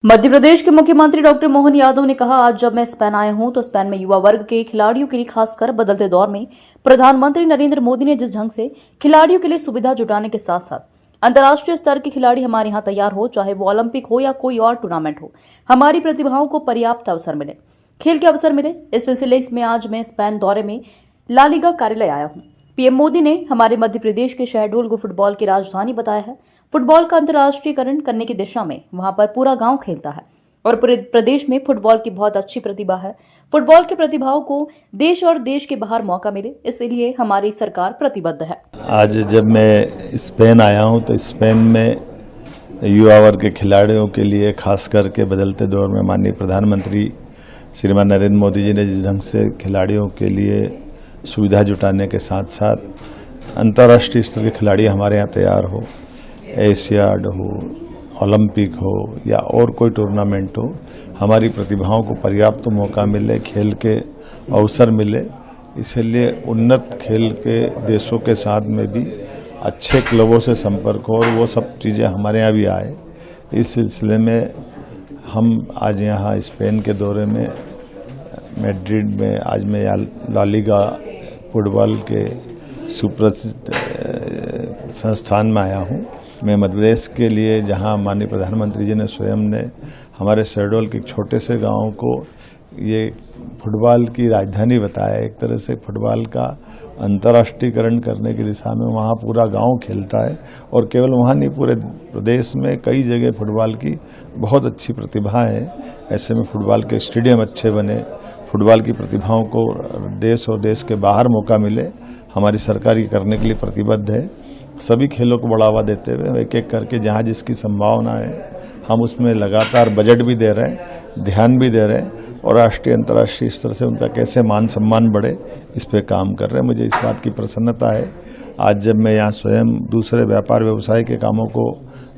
मध्य प्रदेश के मुख्यमंत्री डॉक्टर मोहन यादव ने कहा, आज जब मैं स्पेन आया हूं तो स्पेन में युवा वर्ग के खिलाड़ियों के लिए खासकर बदलते दौर में प्रधानमंत्री नरेंद्र मोदी ने जिस ढंग से खिलाड़ियों के लिए सुविधा जुटाने के साथ साथ अंतर्राष्ट्रीय स्तर के खिलाड़ी हमारे यहां तैयार हो, चाहे वो ओलंपिक हो या कोई और टूर्नामेंट हो, हमारी प्रतिभाओं को पर्याप्त अवसर मिले, खेल के अवसर मिले। इस सिलसिले में आज मैं स्पेन दौरे में ला लीगा कार्यालय आया हूं। पीएम मोदी ने हमारे मध्य प्रदेश के शहडोल को फुटबॉल की राजधानी बताया है। फुटबॉल का अंतर्राष्ट्रीयकरण करने की दिशा में वहां पर पूरा गांव खेलता है और पूरे प्रदेश में फुटबॉल की बहुत अच्छी प्रतिभा है। फुटबॉल के प्रतिभाओं को देश और देश के बाहर मौका मिले, इसलिए हमारी सरकार प्रतिबद्ध है। आज जब मैं स्पेन आया हूं तो स्पेन में युवा वर्ग के खिलाड़ियों के लिए खास करके बदलते दौर में माननीय प्रधानमंत्री श्रीमान नरेंद्र मोदी जी ने जिस ढंग से खिलाड़ियों के लिए सुविधा जुटाने के साथ साथ अंतर्राष्ट्रीय स्तर के खिलाड़ी हमारे यहाँ तैयार हो, एशियाड हो, ओलंपिक हो या और कोई टूर्नामेंट हो, हमारी प्रतिभाओं को पर्याप्त मौका मिले, खेल के अवसर मिले। इसलिए उन्नत खेल के देशों के साथ में भी अच्छे क्लबों से संपर्क हो और वो सब चीज़ें हमारे यहाँ भी आए। इस सिलसिले में हम आज यहाँ स्पेन के दौरे में मैड्रिड में आज मैं ला लीगा फुटबॉल के सुप्रसिद्ध संस्थान में आया हूँ। मैं मध्य प्रदेश के लिए जहाँ माननीय प्रधानमंत्री जी ने स्वयं ने हमारे शहडोल के छोटे से गांव को ये फुटबॉल की राजधानी बताया, एक तरह से फुटबॉल का अंतर्राष्ट्रीयकरण करने की दिशा में वहाँ पूरा गांव खेलता है और केवल वहाँ नहीं, पूरे प्रदेश में कई जगह फुटबॉल की बहुत अच्छी प्रतिभा है। ऐसे में फुटबॉल के स्टेडियम अच्छे बने, फुटबॉल की प्रतिभाओं को देश और देश के बाहर मौका मिले, हमारी सरकार ये करने के लिए प्रतिबद्ध है। सभी खेलों को बढ़ावा देते हुए एक एक करके जहाँ जिसकी संभावना है हम उसमें लगातार बजट भी दे रहे हैं, ध्यान भी दे रहे हैं और राष्ट्रीय अंतर्राष्ट्रीय स्तर से उनका कैसे मान सम्मान बढ़े इस पे काम कर रहे हैं। मुझे इस बात की प्रसन्नता है आज जब मैं यहाँ स्वयं दूसरे व्यापार व्यवसाय के कामों को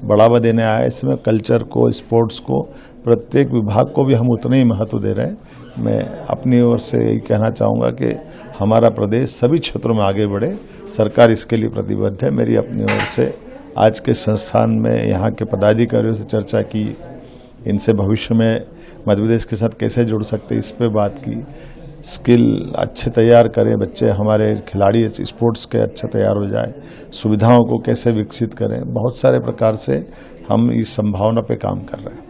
बढ़ावा देने आया, इसमें कल्चर को, स्पोर्ट्स को, प्रत्येक विभाग को भी हम उतना ही महत्व दे रहे हैं। मैं अपनी ओर से यही कहना चाहूँगा कि हमारा प्रदेश सभी क्षेत्रों में आगे बढ़े, सरकार इसके लिए प्रतिबद्ध है। मेरी अपनी ओर से आज के संस्थान में यहाँ के पदाधिकारियों से चर्चा की, इनसे भविष्य में मध्य प्रदेश के साथ कैसे जुड़ सकते इस पर बात की। स्किल अच्छे तैयार करें बच्चे, हमारे खिलाड़ी स्पोर्ट्स के अच्छे तैयार हो जाए, सुविधाओं को कैसे विकसित करें, बहुत सारे प्रकार से हम इस संभावना पे काम कर रहे हैं।